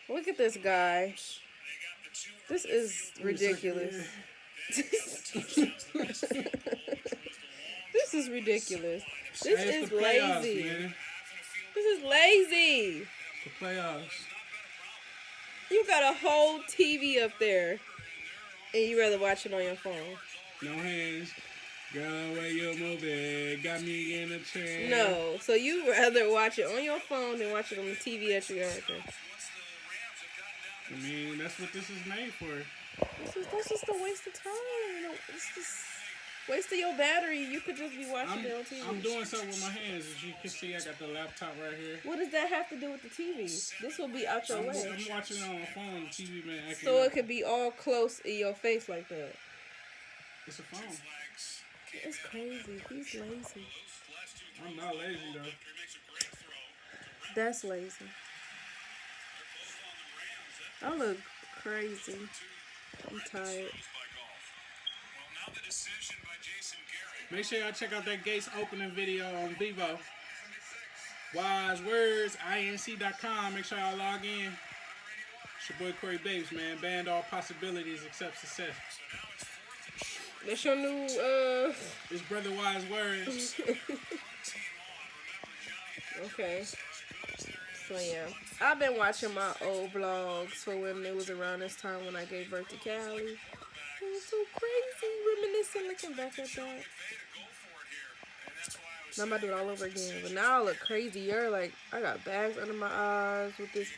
Look at this guy. This is ridiculous. This is ridiculous. This is lazy. This is lazy. The playoffs. You got a whole TV up there, and you rather watch it on your phone. No hands. Girl, the way you move it got me in a trance. No, so you rather watch it on your phone than watch it on the TV at your yard. I mean, that's what this is made for. That's just a waste of time. It's just wasting your battery. You could just be watching it on TV. I'm doing something with my hands. As you can see, I got the laptop right here. What does that have to do with the TV? This will be out your way. I'm watching it on my phone. The TV been acting so it could be all close in your face like that. It's a phone. It's crazy. He's lazy. I'm not lazy though. That's lazy. I look crazy. I'm tired. Make sure y'all check out that Gates opening video on Vivo. Wise Words, inc.com. Make sure y'all log in. It's your boy Corey Babes, man. Banned all possibilities except success. That's your new, It's Brother Wise Words. Okay. So, yeah. I've been watching my old vlogs for when it was around this time when I gave birth to Callie. It was so crazy, reminiscing, looking back at that. Now I'm about to do it all over again. But now I look crazier. Like, I got bags under my eyes with this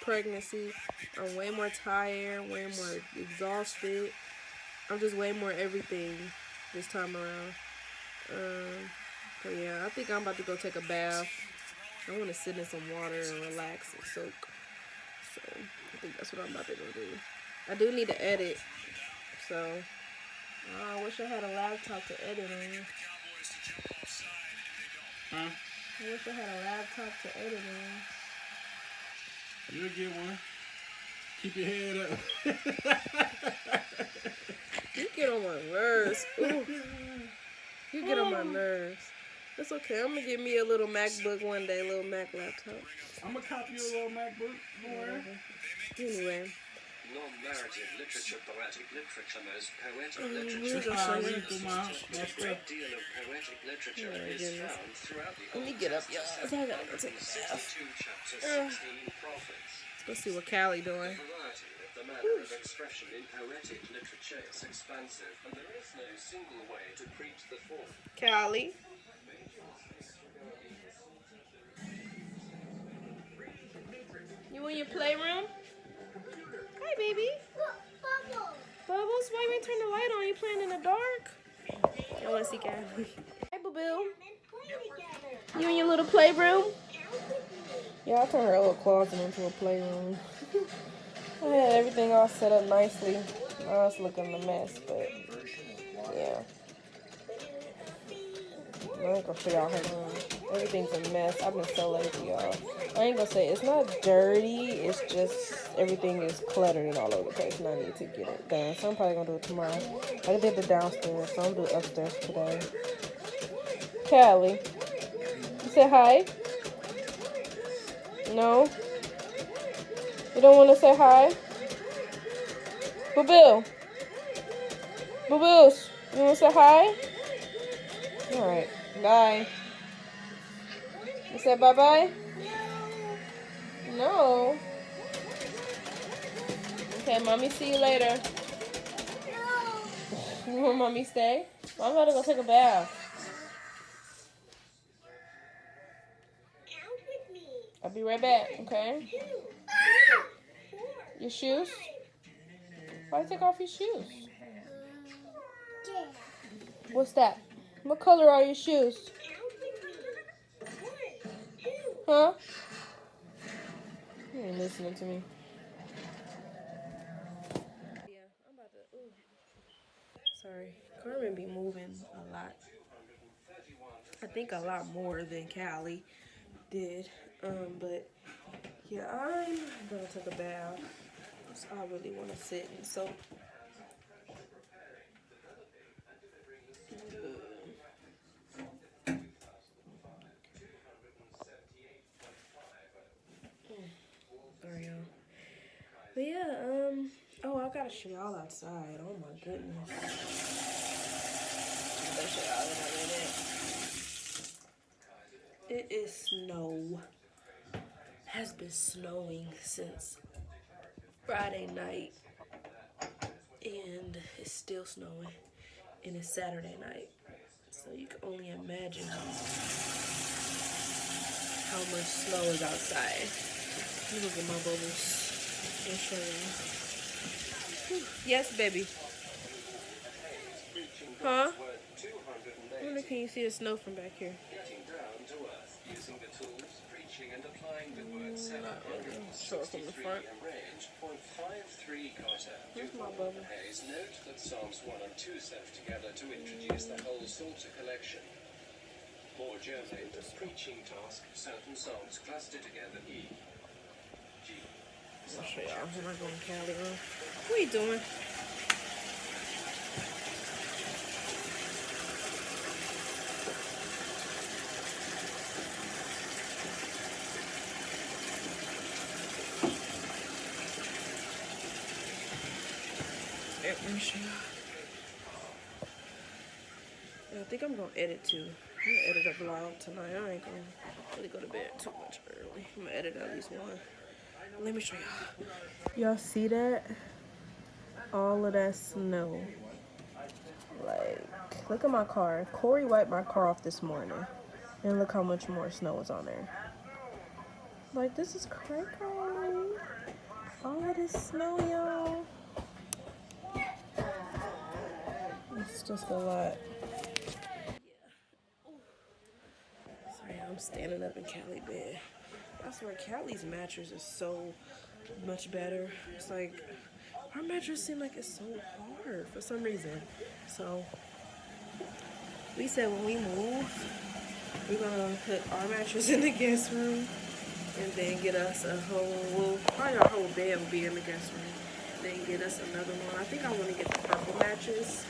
pregnancy. I'm way more tired, way more exhausted. I'm just way more everything this time around. But yeah, I think I'm about to go take a bath. I want to sit in some water and relax and soak. So I think that's what I'm about to go do. I do need to edit. So I wish I had a laptop to edit on. Huh? I wish I had a laptop to edit on. You'll get one. Keep your head up. You get on my nerves. Ooh. You get on my nerves. It's okay. I'm going to get me a little MacBook one day, a little Mac laptop. I'm going to copy you a little MacBook. Don't worry. Anyway. Non-narrative literature, poetic literature, most poetic literature. A great deal of poetic literature is found throughout the Let me get up, y'all. I gotta go take a bath. Let's go see what Callie doing. The manner of expression in poetic literature is expansive, and there is no single way to preach the form. Callie. You in your playroom? Hi, baby. Bubbles. Bubbles? Why you ain't turn the light on? You playing in the dark? I want to see Callie. Hi, Boo. You in your little playroom? Yeah, I turned her little closet into a playroom. I had everything all set up nicely. Now it's looking a mess, but yeah. I ain't gonna show y'all her room. Everything's a mess. I've been so lazy, y'all. I ain't gonna say it's not dirty. It's just everything is cluttered and all over the place, and I need to get it done. So I'm probably gonna do it tomorrow. I did the downstairs, so I'm gonna do upstairs today. Callie, you say hi? No? You don't want to say hi? Boo-boo. Boo-boos, you want to say hi? Alright, bye. You said bye-bye? No. Okay, mommy, see you later. You want mommy stay? Well, I'm about to go take a bath. I'll be right back, okay? Your shoes? Why take off your shoes? What's that? What color are your shoes? Huh? You ain't listening to me. Yeah, I'm about to. Ooh. Sorry, Carmen be moving a lot. I think a lot more than Callie did. But yeah, I'm gonna take a bath. I really want to sit and soak. Sorry, y'all. But yeah, oh, I gotta show y'all outside. Oh my goodness. I gotta show y'all in a minute. It is snow. Has been snowing since Friday night. And it's still snowing. And it's Saturday night. So you can only imagine how much snow is outside. Let me look at my bubbles and show you. Yes, baby. Huh? I wonder, can you see the snow from back here? Getting down to earth using the tools, preaching and applying the word 763 Sure, from the front. and range 0.53 Carter. Here's my bubble. Hayes, note that Psalms 1 and 2 serve together to introduce the whole Psalter collection. More germane, the preaching task, certain psalms clustered together E, G. I'll show y'all. I'm not going to Cali room. What are you doing? Let me show y'all. Yeah, I think I'm going to edit too. I'm going to edit a vlog tonight. I ain't going to really go to bed too much early. I'm going to edit at least one. Let me show y'all. Y'all see that? All of that snow. Like, look at my car. Corey wiped my car off this morning. And look how much more snow is on there. Like, this is crazy. All of this snow, y'all. It's just a lot. Sorry, I'm standing up in Callie bed. I swear, Callie's mattress is so much better. It's like, our mattress seems like it's so hard for some reason. So, we said when we move, we're gonna put our mattress in the guest room and then get us a whole, well, probably our whole bed will be in the guest room. Then get us another one. I think I want to get the purple mattress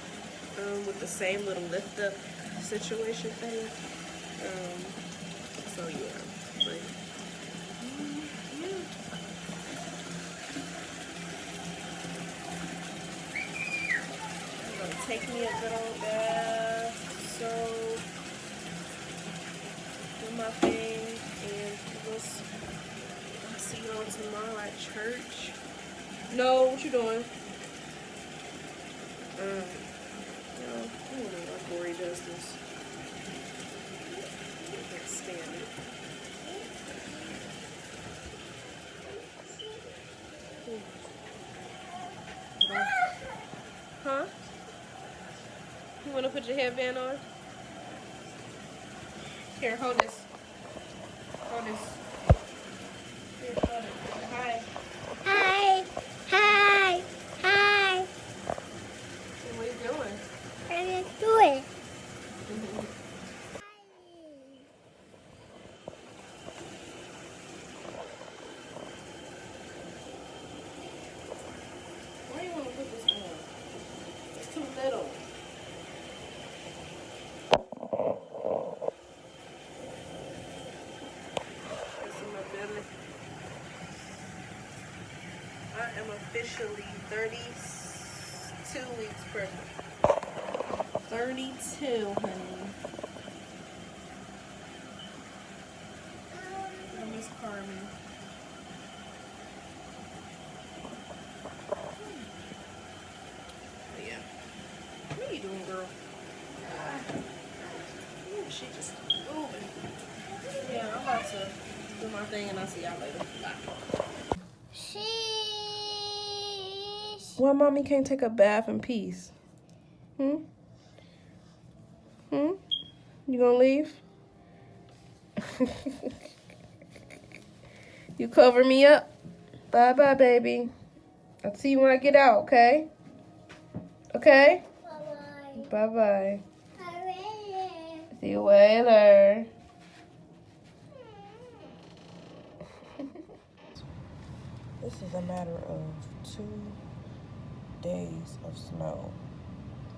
with the same little lift up situation thing. So yeah, but yeah. I'm gonna take me a good old bath, so do my thing, and I'll see y'all tomorrow at church. No, what you doing? I don't know why Corey does this. I can't stand it. Huh? You want to put your headband on? Here, hold this. Hold this. Here, hold it. Hi. Hi. Hi. Hi. What are you doing? What are you doing? Why do you want to put this on? It's too little. This is my belly. I am officially 32 weeks pregnant. 32, honey. I miss Carmen. But yeah. What are you doing, girl? Ooh, she just moving. Yeah, I'm about to do my thing and I'll see y'all later. Bye. Why mommy can't take a bath in peace? You gonna leave? You cover me up? Bye-bye, baby. I'll see you when I get out, okay? Okay? Bye-bye. Bye-bye. Bye. See you later. This is a matter of 2 days of snow.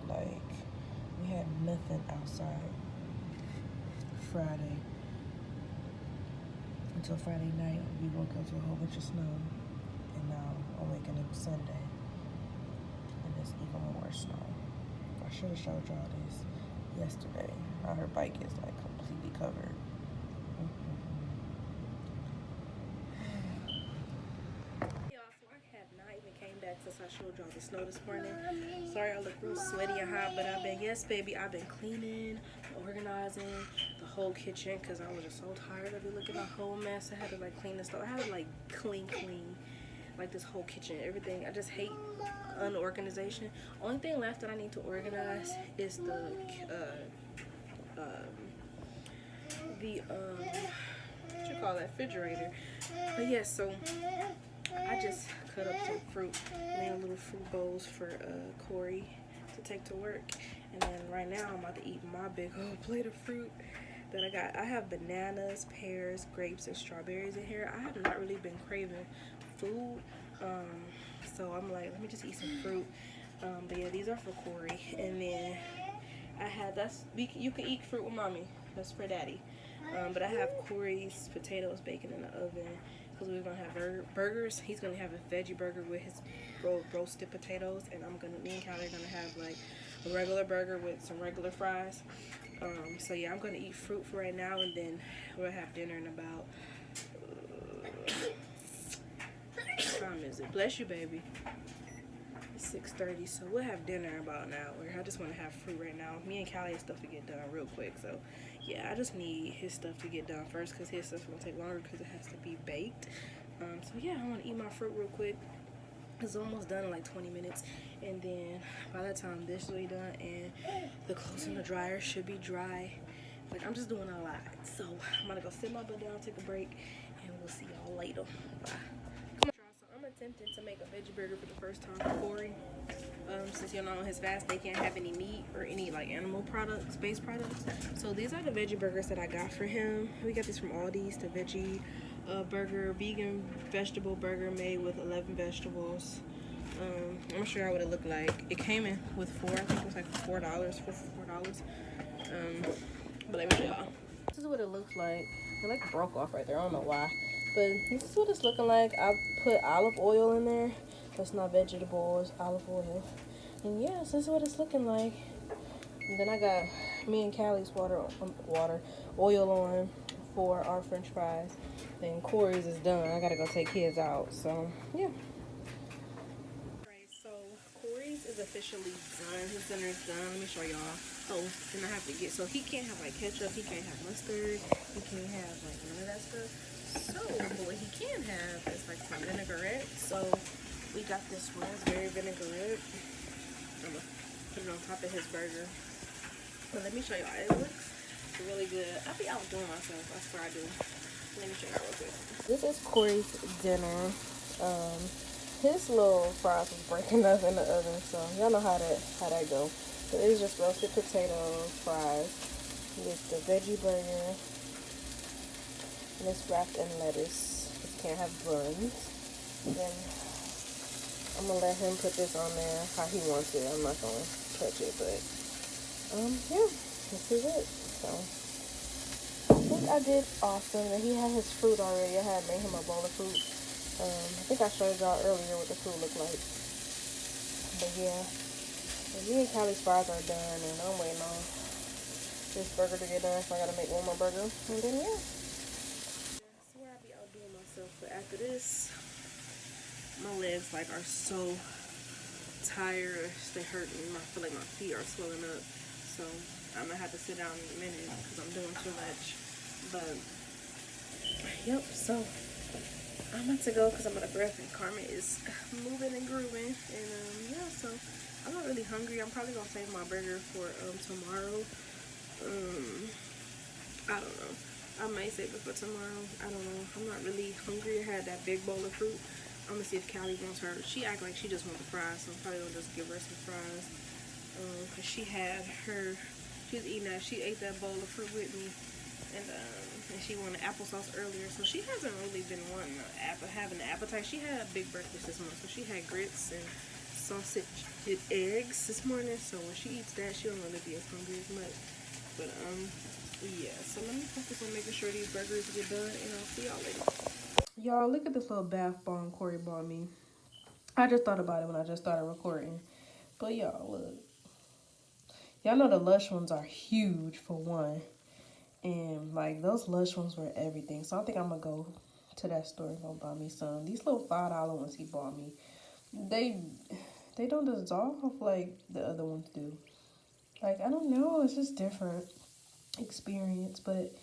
Like, we had nothing outside Friday. until Friday night. We woke up to a whole bunch of snow, and now I'm waking up Sunday, and there's even more snow. I should have showed y'all this yesterday. How her bike is like completely covered. Since I showed y'all the snow this morning. Sorry I look real sweaty and hot, but yes baby, I've been cleaning, organizing the whole kitchen because I was just so tired of it looking a whole mess. I had to like clean the stove. I had to like clean like this whole kitchen, everything. I just hate unorganization. Only thing left that I need to organize is the what you call that, refrigerator. But yeah, so I just cut up some fruit, made little fruit bowls for Corey to take to work. And then right now I'm about to eat my big old plate of fruit that I got. I have bananas, pears, grapes, and strawberries in here. I have not really been craving food, so I'm like, let me just eat some fruit. But yeah, these are for Corey. And then I had, you can eat fruit with mommy. That's for daddy. But I have Corey's potatoes baking in the oven. Because we're gonna have burgers. He's gonna have a veggie burger with his roasted potatoes, and me and Callie are gonna have like a regular burger with some regular fries. So yeah, I'm gonna eat fruit for right now, and then we'll have dinner in about. What time is it? Bless you, baby. It's 6:30, so we'll have dinner in about an hour. I just want to have fruit right now. Me and Callie have stuff to get done real quick, so yeah, I just need his stuff to get done first because his stuff's gonna take longer because it has to be baked. So yeah, I want to eat my fruit real quick. It's almost done in like 20 minutes, and then by the time this will be done and the clothes in the dryer should be dry. Like, I'm just doing a lot, so I'm gonna go sit my butt down, take a break, and we'll see y'all later. Bye. So I'm attempting to make a veggie burger for the first time for Corey. Since you're not on his fast, they can't have any meat or any like animal products, based products. So these are the veggie burgers that I got for him. We got this from Aldi's, the veggie burger, vegan vegetable burger made with 11 vegetables. I'm not sure how it looked like. It came in with 4, I think it was like $4 for $4. But let me show y'all. This is what it looks like. It like broke off right there, I don't know why. But this is what it's looking like. I put olive oil in there. That's not vegetables, olive oil. And yes, this is what it's looking like. And then I got me and Callie's oil on for our french fries. Then Corey's is done. I gotta go take his out. So yeah. Alright, so Corey's is officially done. His dinner is done. Let me show y'all. Oh, and I have to get, so he can't have like ketchup, he can't have mustard, he can't have like none of that stuff. So, but what he can have is like some vinaigrette. So we got this raspberry vinaigrette. I'm gonna put it on top of his burger. But let me show y'all. It looks really good. I be outdoing myself. I swear I do. Let me show y'all real quick. This is Corey's dinner. His little fries was breaking up in the oven, so y'all know how that go. So it's just roasted potatoes, fries, with the veggie burger, and it's wrapped in lettuce. It can't have buns. And then I'm gonna let him put this on there how he wants it. I'm not gonna touch it, but yeah, this is it. So I think I did awesome. And he had his fruit already. I had made him a bowl of fruit. I think I showed y'all earlier what the fruit looked like. But yeah, and me and Callie's fries are done, and I'm waiting on this burger to get done. So I gotta make one more burger, and then yeah. I swear I be outdoing myself, but after this, my legs like are so tired. They hurt me. I feel like my feet are swelling up. So I'm gonna have to sit down in a minute because I'm doing too much. But yep. So I'm about to go because I'm out of breath and Carmen is moving and grooving. And yeah. So I'm not really hungry. I'm probably gonna save my burger for tomorrow. I don't know. I may save it for tomorrow. I don't know. I'm not really hungry. I had that big bowl of fruit. I'm gonna see if Callie wants her. She act like she just wants the fries, so I'm probably gonna just give her some fries. Cause she was eating that. She ate that bowl of fruit with me, and she wanted applesauce earlier. So she hasn't really been wanting having an appetite. She had a big breakfast this morning, so she had grits and sausage and eggs this morning. So when she eats that, she don't really be as hungry as much. But Yeah, so let me focus on making sure these burgers get done, and I'll see y'all later. Y'all, look at this little bath bomb Corey bought me. I just thought about it when I just started recording. But y'all, look. Y'all know the Lush ones are huge for one. And like those Lush ones were everything. So I think I'm gonna go to that store and go buy me some. These little $5 ones he bought me, they don't dissolve like the other ones do. Like I don't know, it's just different experience. But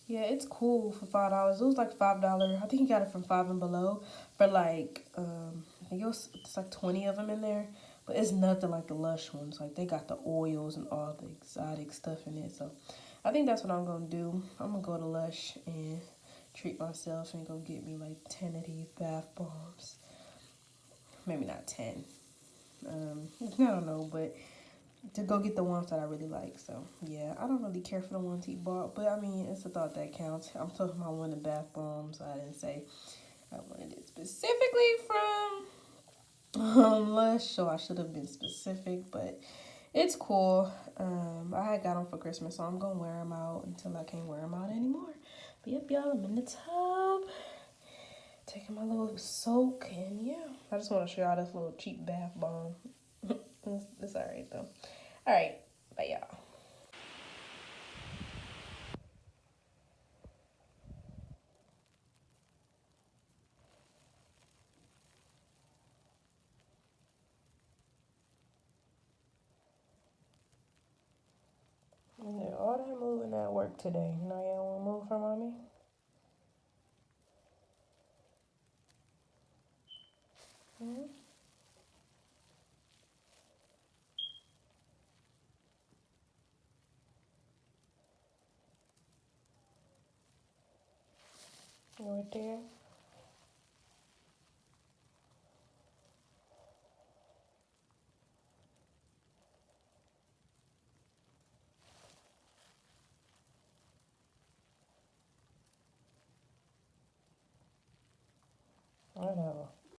yeah, it's cool for $5. It was like $5. I think he got it from Five and Below for like I think it's like 20 of them in there. But it's nothing like the Lush ones. Like they got the oils and all the exotic stuff in it. So I think that's what I'm gonna do. I'm gonna go to Lush and treat myself and go get me like 10 of these bath bombs. Maybe not 10. I don't know, but to go get the ones that I really like. So yeah, I don't really care for the ones he bought, but I mean it's a thought that counts. I'm talking about one of the bath bombs. I didn't say I wanted it specifically from Lush, so I should have been specific, but it's cool. I had got them for Christmas, so I'm gonna wear them out until I can't wear them out anymore. But yep, y'all, I'm in the tub taking my little soak, and yeah, I just want to show y'all this little cheap bath bomb. It's alright though. Alright, bye y'all. Yeah, all that moving at work today. Now y'all want to move for mommy? Mm-hmm. You right there? Whatever.